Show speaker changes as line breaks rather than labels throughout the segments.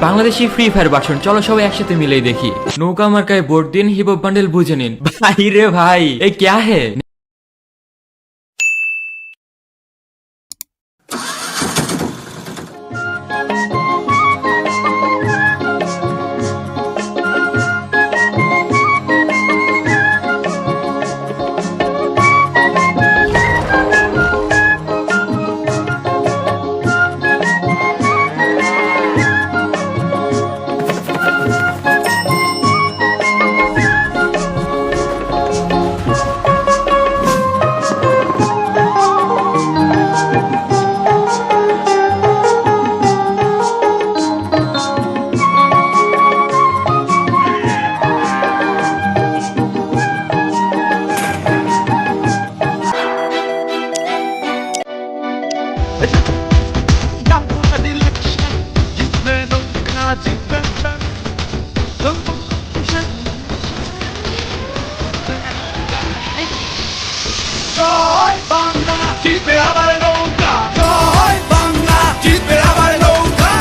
Bangladeshi free fire version, চলো সবাই একসাথে মিলেই দেখি। নৌকা মার্কায় ভোট দিন, হিপ হপ বান্ডেল বুঝে নিন। ভাই রে ভাই, এ ক্যা হে?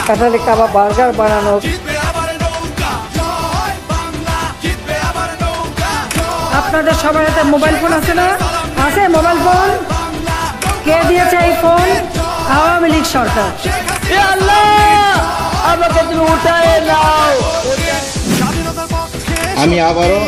কাঁঠালি কাবাব বার্গার বানানো। আপনাদের সবার হাতে মোবাইল ফোন আছে না? আছে মোবাইল ফোন? কে দিয়েছে এই ফোন? আওয়ামী লীগ সরকার।
আমি আবারও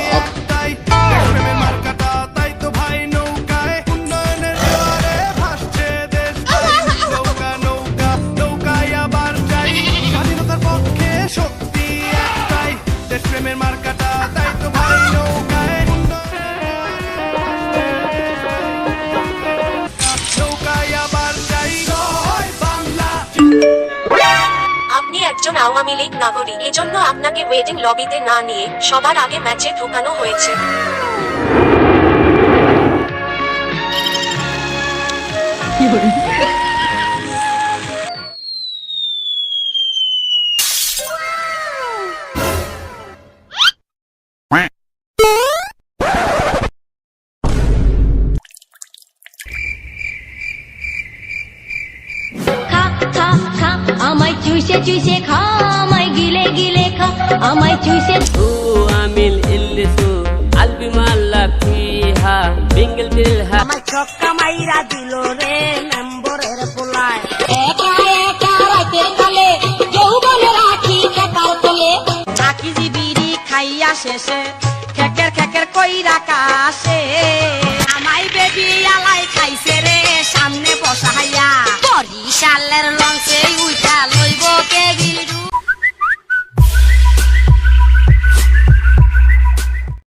আপনি একজন আওয়ামী লীগ নাগরিক, এজন্য আপনাকে ওয়েটিং লবিতে না নিয়ে সবার আগে ম্যাচে ঢোকানো হয়েছে।
আমায় চুষে চুষে খা, আমায় গিলে গিলে খা, আমায় চুষে।
আমিল ইল্লিসু আলবি মাল্লা ফিহা বিঙ্গল বিলহা।
আমার ছক্কা মাইরা দিল রে মেম্বরের পোলায়।
একা একা রাতের কালে যৌবনে রাখি কাকার কোলে।
চাকি জিবিরি খাইয়া শেষে খেকের খেকের কইরা কাশে। আমায় বেবি আলাই খাইছে রে সামনে বসাইয়া। বরিশালের লঞ্চে উইঠা লইব কে